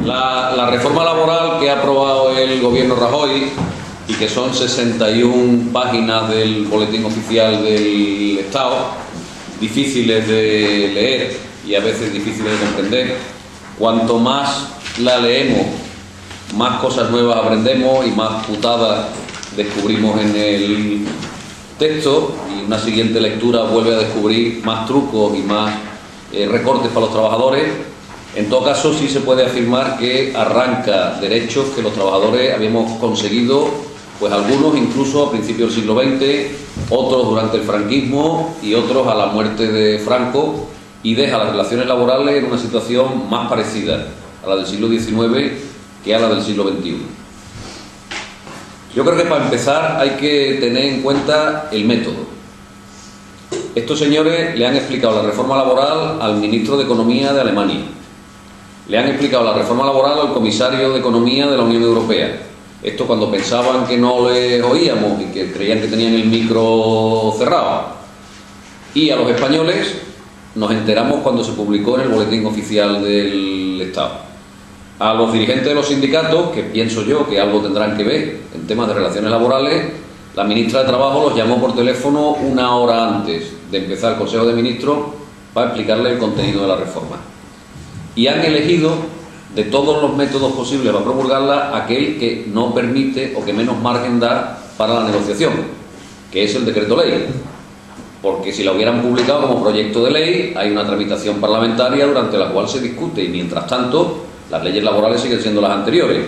La reforma laboral que ha aprobado el gobierno Rajoy y que son 61 páginas del boletín oficial del Estado, difíciles de leer y a veces difíciles de comprender. Cuanto más la leemos, más cosas nuevas aprendemos y más putadas descubrimos en el texto, y una siguiente lectura vuelve a descubrir más trucos y más recortes para los trabajadores. En todo caso, sí se puede afirmar que arranca derechos que los trabajadores habíamos conseguido, pues algunos incluso a principios del siglo XX, otros durante el franquismo y otros a la muerte de Franco, y deja las relaciones laborales en una situación más parecida a la del siglo XIX que a la del siglo XXI. Yo creo que para empezar hay que tener en cuenta el método. Estos señores le han explicado la reforma laboral al ministro de Economía de Alemania, le han explicado la reforma laboral al comisario de Economía de la Unión Europea. Esto cuando pensaban que no les oíamos y que creían que tenían el micro cerrado. Y a los españoles nos enteramos cuando se publicó en el boletín oficial del Estado. A los dirigentes de los sindicatos, que pienso yo que algo tendrán que ver en temas de relaciones laborales, la ministra de Trabajo los llamó por teléfono una hora antes de empezar el Consejo de Ministros para explicarle el contenido de la reforma. Y han elegido, de todos los métodos posibles para promulgarla, aquel que no permite o que menos margen da para la negociación, que es el decreto ley. Porque si la hubieran publicado como proyecto de ley, hay una tramitación parlamentaria durante la cual se discute, y mientras tanto las leyes laborales siguen siendo las anteriores.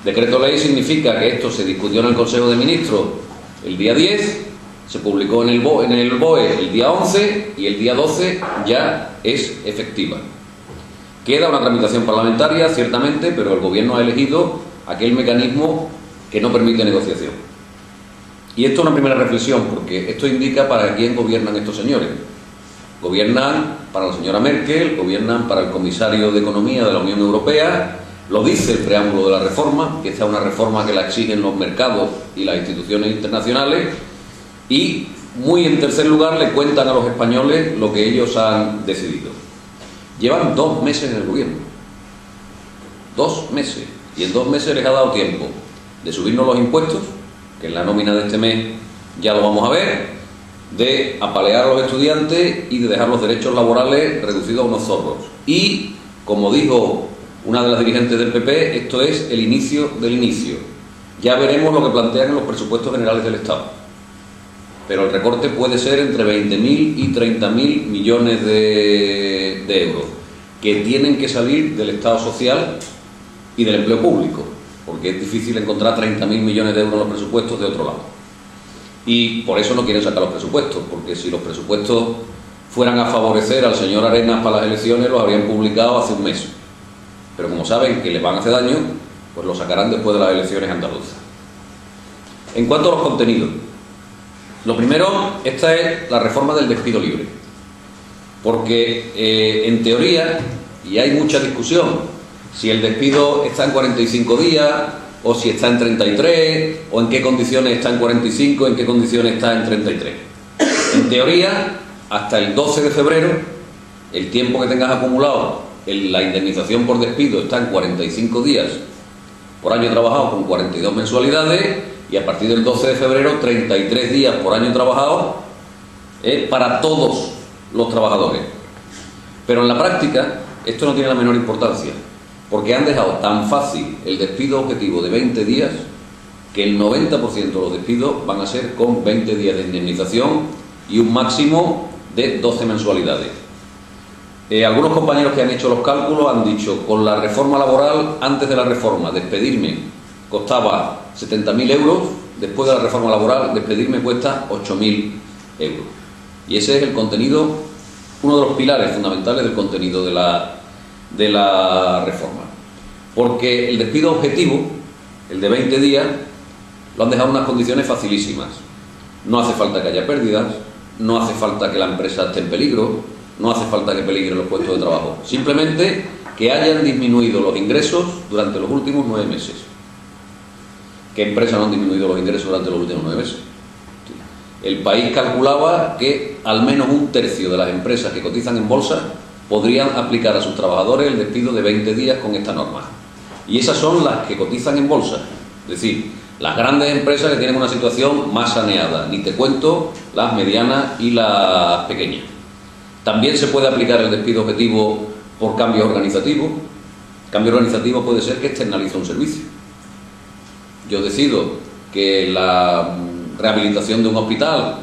Decreto ley significa que esto se discutió en el Consejo de Ministros el día 10, se publicó en el BOE el día 11 y el día 12 ya es efectiva. Queda una tramitación parlamentaria, ciertamente, pero el Gobierno ha elegido aquel mecanismo que no permite negociación. Y esto es una primera reflexión, porque esto indica para quién gobiernan estos señores. Gobiernan para la señora Merkel, gobiernan para el comisario de Economía de la Unión Europea. Lo dice el preámbulo de la reforma, que esta es una reforma que la exigen los mercados y las instituciones internacionales. Y, muy en tercer lugar, le cuentan a los españoles lo que ellos han decidido. Llevan 2 meses en el gobierno. 2 meses. Y en 2 meses les ha dado tiempo de subirnos los impuestos, que en la nómina de este mes ya lo vamos a ver, de apalear a los estudiantes y de dejar los derechos laborales reducidos a unos zorros. Y, como dijo una de las dirigentes del PP, esto es el inicio del inicio. Ya veremos lo que plantean en los presupuestos generales del Estado. Pero el recorte puede ser entre 20.000 y 30.000 millones de euros, que tienen que salir del Estado social y del empleo público, porque es difícil encontrar 30.000 millones de euros en los presupuestos de otro lado. Y por eso no quieren sacar los presupuestos, porque si los presupuestos fueran a favorecer al señor Arenas para las elecciones, los habrían publicado hace un mes. Pero como saben que les van a hacer daño, pues lo sacarán después de las elecciones andaluzas. En cuanto a los contenidos, lo primero, esta es la reforma del despido libre, porque en teoría, y hay mucha discusión, si el despido está en 45 días, o si está en 33, o en qué condiciones está en 45, en qué condiciones está en 33. En teoría, hasta el 12 de febrero, el tiempo que tengas acumulado en la indemnización por despido está en 45 días por año trabajado con 42 mensualidades, y a partir del 12 de febrero 33 días por año trabajado para todos los trabajadores. Pero en la práctica esto no tiene la menor importancia, porque han dejado tan fácil el despido objetivo de 20 días que el 90% de los despidos van a ser con 20 días de indemnización y un máximo de 12 mensualidades. Algunos compañeros que han hecho los cálculos han dicho, con la reforma laboral, antes de la reforma, despedirme costaba 70.000 euros, después de la reforma laboral, despedirme cuesta 8.000 euros. Y ese es el contenido, uno de los pilares fundamentales del contenido de la reforma. Porque el despido objetivo, el de 20 días, lo han dejado en unas condiciones facilísimas. No hace falta que haya pérdidas, no hace falta que la empresa esté en peligro, no hace falta que peligren los puestos de trabajo. Simplemente que hayan disminuido los ingresos durante los últimos 9 meses. ¿Qué empresas no han disminuido los ingresos durante los últimos 9 meses? El país calculaba que al menos un tercio de las empresas que cotizan en bolsa podrían aplicar a sus trabajadores el despido de 20 días con esta norma. Y esas son las que cotizan en bolsa. Es decir, las grandes empresas que tienen una situación más saneada. Ni te cuento las medianas y las pequeñas. También se puede aplicar el despido objetivo por cambio organizativo. Cambio organizativo puede ser que externalice un servicio. Yo decido que la rehabilitación de un hospital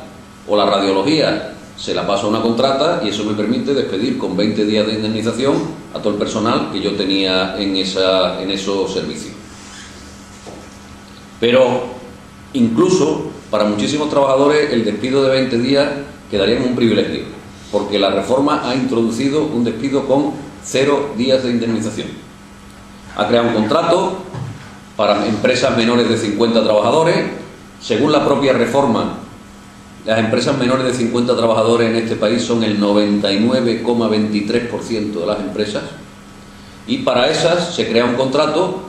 o la radiología se la paso a una contrata y eso me permite despedir con 20 días de indemnización a todo el personal que yo tenía en esos servicios. Pero incluso para muchísimos trabajadores el despido de 20 días quedaría en un privilegio, porque la reforma ha introducido un despido con 0 días de indemnización. Ha creado un contrato para empresas menores de 50 trabajadores. Según la propia reforma, las empresas menores de 50 trabajadores en este país son el 99,23% de las empresas, y para esas se crea un contrato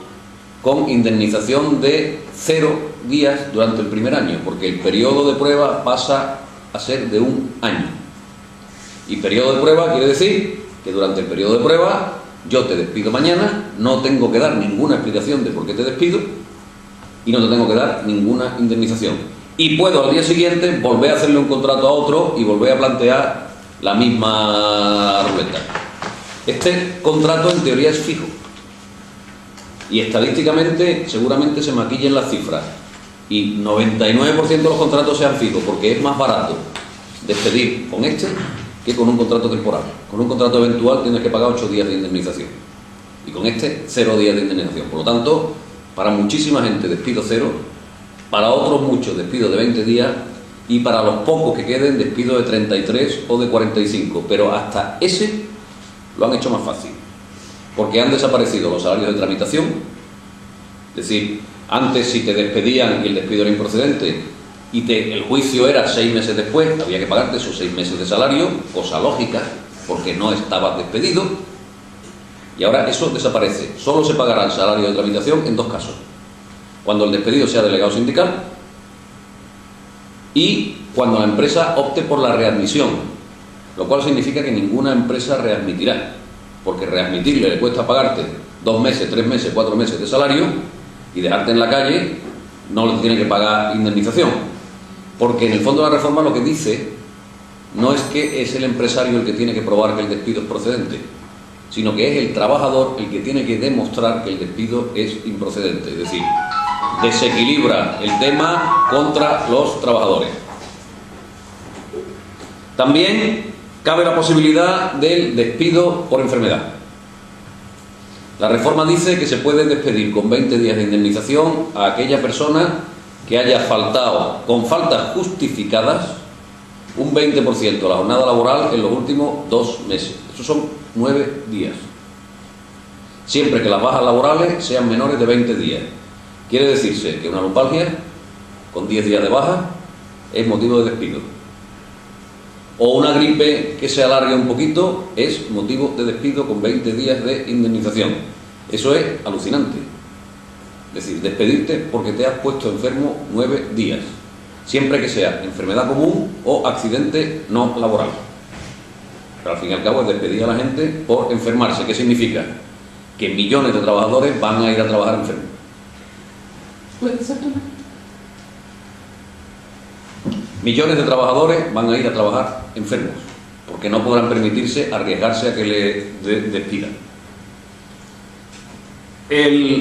con indemnización de 0 días durante el primer año, porque el periodo de prueba pasa a ser de 1 año. Y periodo de prueba quiere decir que durante el periodo de prueba yo te despido mañana, no tengo que dar ninguna explicación de por qué te despido y no te tengo que dar ninguna indemnización. Y puedo al día siguiente volver a hacerle un contrato a otro y volver a plantear la misma ruleta. Este contrato en teoría es fijo y estadísticamente seguramente se maquillen las cifras y 99% de los contratos sean fijos, porque es más barato despedir con este que con un contrato temporal. Con un contrato eventual tienes que pagar 8 días de indemnización y con este 0 días de indemnización. Por lo tanto, para muchísima gente despido 0, para otros muchos despido de 20 días y para los pocos que queden despido de 33 o de 45, pero hasta ese lo han hecho más fácil, porque han desaparecido los salarios de tramitación. Es decir, antes si te despedían y el despido era improcedente y el juicio era 6 meses después, había que pagarte esos 6 meses de salario, cosa lógica, porque no estabas despedido, y ahora eso desaparece. Solo se pagará el salario de tramitación en 2 casos: cuando el despedido sea delegado sindical y cuando la empresa opte por la readmisión, lo cual significa que ninguna empresa readmitirá, porque readmitirle le cuesta pagarte 2 meses, 3 meses, 4 meses de salario, y dejarte en la calle no le tiene que pagar indemnización, porque en el fondo de la reforma lo que dice no es que es el empresario el que tiene que probar que el despido es procedente, sino que es el trabajador el que tiene que demostrar que el despido es improcedente. Es decir, desequilibra el tema contra los trabajadores. También cabe la posibilidad del despido por enfermedad. La reforma dice que se puede despedir con 20 días de indemnización a aquella persona que haya faltado con faltas justificadas un 20% de la jornada laboral en los últimos 2 meses. Esos son 9 días. Siempre que las bajas laborales sean menores de 20 días. Quiere decirse que una lumbalgia con 10 días de baja es motivo de despido. O una gripe que se alargue un poquito es motivo de despido con 20 días de indemnización. Eso es alucinante. Es decir, despedirte porque te has puesto enfermo 9 días. Siempre que sea enfermedad común o accidente no laboral. Pero al fin y al cabo es despedir a la gente por enfermarse. ¿Qué significa? Que millones de trabajadores van a ir a trabajar enfermos. ¿Puede ser tú? Millones de trabajadores van a ir a trabajar enfermos, porque no podrán permitirse arriesgarse a que le despidan.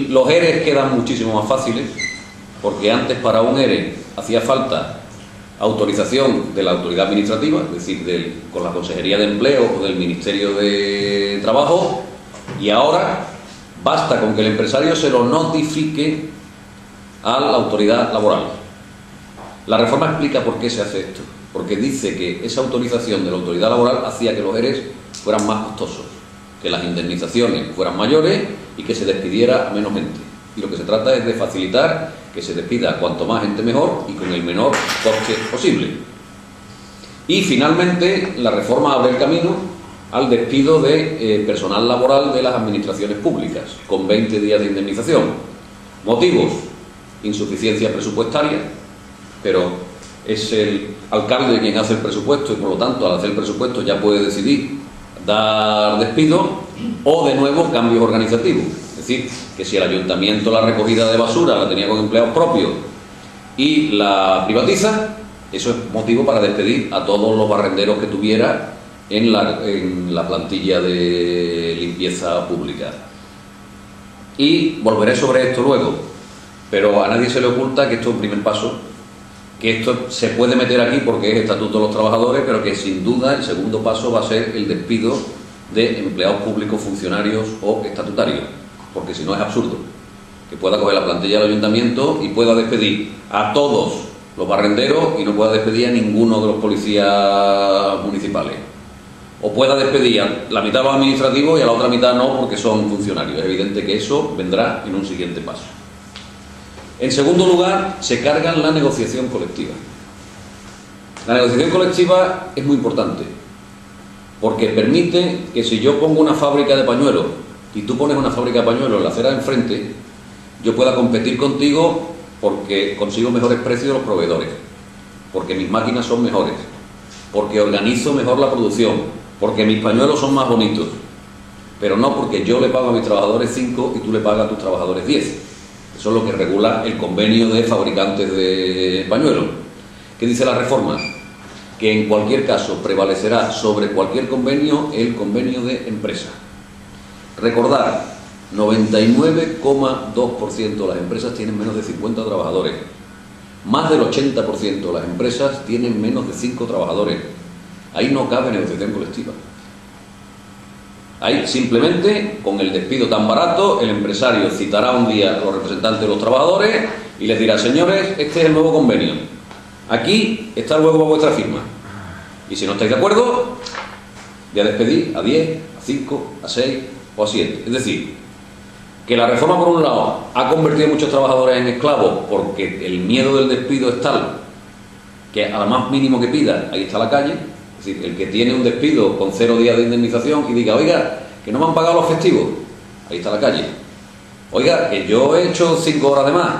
Los ERE quedan muchísimo más fáciles, porque antes para un ERE hacía falta autorización de la autoridad administrativa, es decir, con la Consejería de Empleo o del Ministerio de Trabajo, y ahora basta con que el empresario se lo notifique a la autoridad laboral. La reforma explica por qué se hace esto, porque dice que esa autorización de la autoridad laboral hacía que los EREs fueran más costosos, que las indemnizaciones fueran mayores y que se despidiera a menos gente. Y lo que se trata es de facilitar que se despida cuanto más gente mejor y con el menor coste posible. Y finalmente la reforma abre el camino al despido de personal laboral de las administraciones públicas, con 20 días de indemnización. Motivos: insuficiencia presupuestaria, pero es el alcalde quien hace el presupuesto y por lo tanto al hacer el presupuesto ya puede decidir dar despido, o de nuevo cambios organizativos. Es decir, que si el ayuntamiento la recogida de basura la tenía con empleados propios y la privatiza, eso es motivo para despedir a todos los barrenderos que tuviera en la plantilla de limpieza pública. Y volveré sobre esto luego, pero a nadie se le oculta que esto es un primer paso, que esto se puede meter aquí porque es Estatuto de los Trabajadores, pero que sin duda el segundo paso va a ser el despido de empleados públicos, funcionarios o estatutarios, porque si no es absurdo que pueda coger la plantilla del ayuntamiento y pueda despedir a todos los barrenderos y no pueda despedir a ninguno de los policías municipales, o pueda despedir a la mitad de los administrativos y a la otra mitad no porque son funcionarios. Es evidente que eso vendrá en un siguiente paso. En segundo lugar, se cargan la negociación colectiva. La negociación colectiva es muy importante porque permite que si yo pongo una fábrica de pañuelos y tú pones una fábrica de pañuelos en la acera de enfrente, yo pueda competir contigo porque consigo mejores precios de los proveedores, porque mis máquinas son mejores, porque organizo mejor la producción, porque mis pañuelos son más bonitos, pero no porque yo le pago a mis trabajadores 5 y tú le pagas a tus trabajadores 10. Eso es lo que regula el convenio de fabricantes de pañuelos. ¿Qué dice la reforma? Que en cualquier caso prevalecerá sobre cualquier convenio el convenio de empresa. Recordar, 99,2% de las empresas tienen menos de 50 trabajadores. Más del 80% de las empresas tienen menos de 5 trabajadores. Ahí no cabe negociación colectiva. Ahí simplemente, con el despido tan barato, el empresario citará un día a los representantes de los trabajadores y les dirá: señores, este es el nuevo convenio. Aquí está luego vuestra firma. Y si no estáis de acuerdo, voy a despedir a 10, a 5, a 6 o a 7. Es decir, que la reforma, por un lado, ha convertido a muchos trabajadores en esclavos porque el miedo del despido es tal que a lo más mínimo que pida, ahí está la calle. Es decir, el que tiene un despido con 0 días de indemnización y diga: oiga, que no me han pagado los festivos, ahí está la calle. Oiga, que yo he hecho 5 horas de más,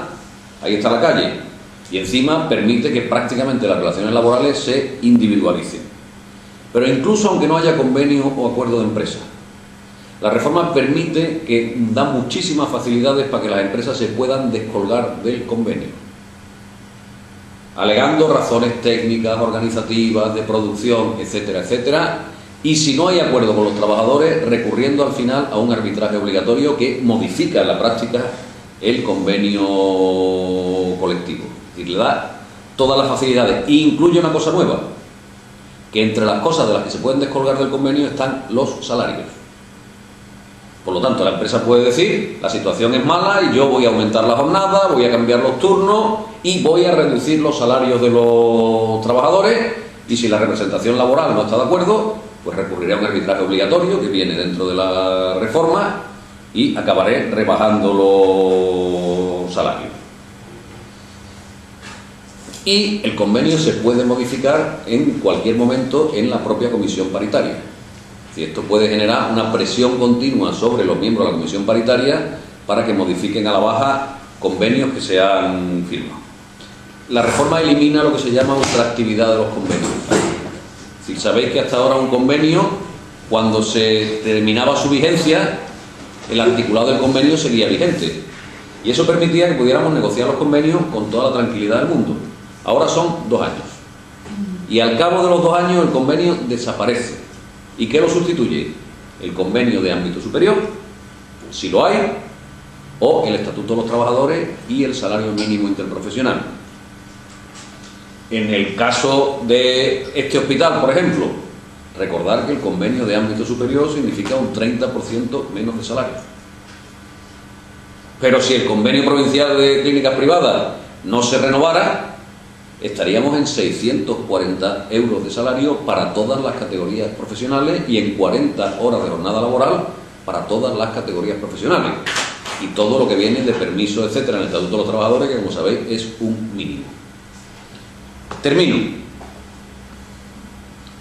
ahí está la calle. Y encima permite que prácticamente las relaciones laborales se individualicen. Pero incluso aunque no haya convenio o acuerdo de empresa, la reforma permite que da muchísimas facilidades para que las empresas se puedan descolgar del convenio, alegando razones técnicas, organizativas, de producción, etcétera, etcétera, y si no hay acuerdo con los trabajadores, recurriendo al final a un arbitraje obligatorio que modifica en la práctica el convenio colectivo. Es decir, le da todas las facilidades, e incluye una cosa nueva, que entre las cosas de las que se pueden descolgar del convenio están los salarios. Por lo tanto, la empresa puede decir: la situación es mala y yo voy a aumentar la jornada, voy a cambiar los turnos y voy a reducir los salarios de los trabajadores, y si la representación laboral no está de acuerdo, pues recurriré a un arbitraje obligatorio que viene dentro de la reforma y acabaré rebajando los salarios. Y el convenio se puede modificar en cualquier momento en la propia comisión paritaria. Y esto puede generar una presión continua sobre los miembros de la comisión paritaria para que modifiquen a la baja convenios que se han firmado. La reforma elimina lo que se llama ultraactividad de los convenios. Si sabéis que hasta ahora un convenio, cuando se terminaba su vigencia, el articulado del convenio seguía vigente. Y eso permitía que pudiéramos negociar los convenios con toda la tranquilidad del mundo. Ahora son 2 años. Y al cabo de los 2 años el convenio desaparece. ¿Y qué lo sustituye? El convenio de ámbito superior, si lo hay, o el Estatuto de los Trabajadores y el salario mínimo interprofesional. En el caso de este hospital, por ejemplo, recordar que el convenio de ámbito superior significa un 30% menos de salario. Pero si el convenio provincial de clínicas privadas no se renovara, estaríamos en 640 euros de salario para todas las categorías profesionales y en 40 horas de jornada laboral para todas las categorías profesionales. Y todo lo que viene de permisos, etcétera, en el Estatuto de los Trabajadores, que como sabéis es un mínimo. Termino.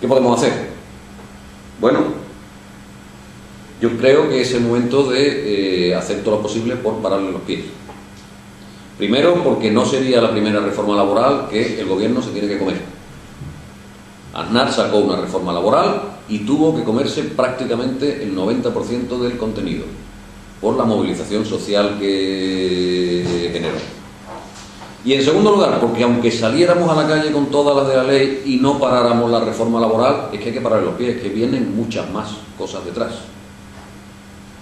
¿Qué podemos hacer? Bueno, yo creo que es el momento de hacer todo lo posible por pararle los pies. Primero, porque no sería la primera reforma laboral que el gobierno se tiene que comer. Aznar sacó una reforma laboral y tuvo que comerse prácticamente el 90% del contenido. por la movilización social que generó. Y en segundo lugar, porque aunque saliéramos a la calle con todas las de la ley y no paráramos la reforma laboral, es que hay que parar los pies, que vienen muchas más cosas detrás.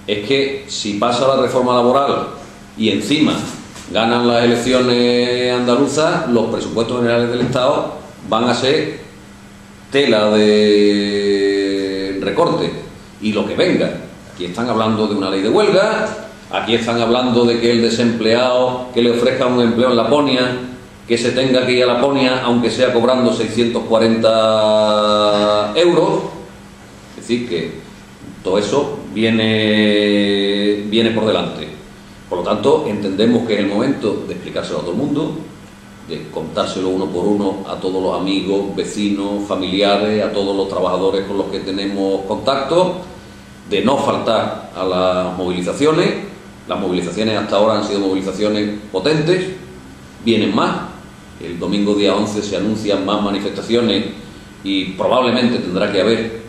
Es que si pasa la reforma laboral y encima ganan las elecciones andaluzas, los presupuestos generales del Estado van a ser tela de recorte y lo que venga. Aquí están hablando de una ley de huelga, aquí están hablando de que el desempleado que le ofrezca un empleo en Laponia, que se tenga que ir a Laponia aunque sea cobrando 640 euros. Es decir, que todo eso viene por delante. Por lo tanto, entendemos que es el momento de explicárselo a todo el mundo, de contárselo uno por uno a todos los amigos, vecinos, familiares, a todos los trabajadores con los que tenemos contacto, de no faltar a las movilizaciones. Las movilizaciones hasta ahora han sido movilizaciones potentes, vienen más. El domingo día 11 se anuncian más manifestaciones y probablemente tendrá que haber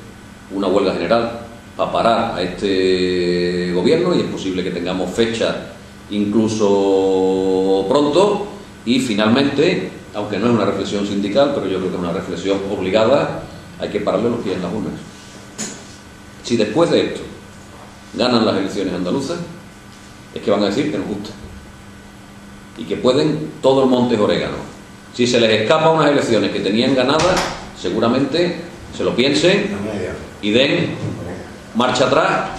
una huelga general para parar a este gobierno, y es posible que tengamos fecha incluso pronto. Y finalmente, aunque no es una reflexión sindical, pero yo creo que es una reflexión obligada, hay que pararle los pies en las urnas. Si después de esto ganan las elecciones andaluzas, es que van a decir que nos gusta y que pueden todo el monte orégano. Si se les escapa unas elecciones que tenían ganadas, seguramente se lo piensen y den marcha atrás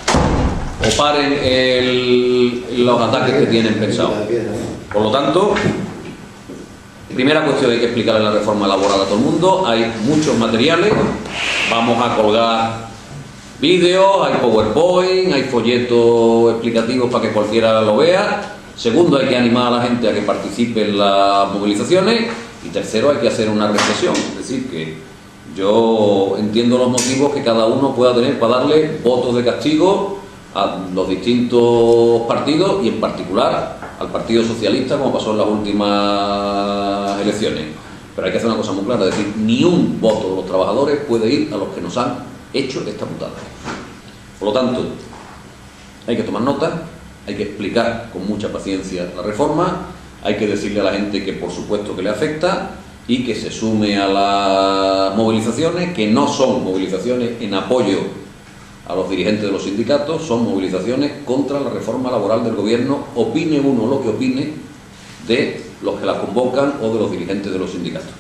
o paren los ataques que tienen pensados. Por lo tanto, primera cuestión, hay que explicarle la reforma laboral a todo el mundo. Hay muchos materiales, vamos a colgar vídeos, hay PowerPoint, hay folletos explicativos para que cualquiera lo vea. Segundo, hay que animar a la gente a que participe en las movilizaciones. Y tercero, hay que hacer una reflexión. Es decir, que yo entiendo los motivos que cada uno pueda tener para darle votos de castigo a los distintos partidos y en particular al Partido Socialista, como pasó en las últimas elecciones. Pero hay que hacer una cosa muy clara, es decir, ni un voto de los trabajadores puede ir a los que nos han hecho esta putada. Por lo tanto, hay que tomar nota, hay que explicar con mucha paciencia la reforma, hay que decirle a la gente que por supuesto que le afecta y que se sume a las movilizaciones, que no son movilizaciones en apoyo a los dirigentes de los sindicatos, son movilizaciones contra la reforma laboral del gobierno, opine uno lo que opine de los que la convocan o de los dirigentes de los sindicatos.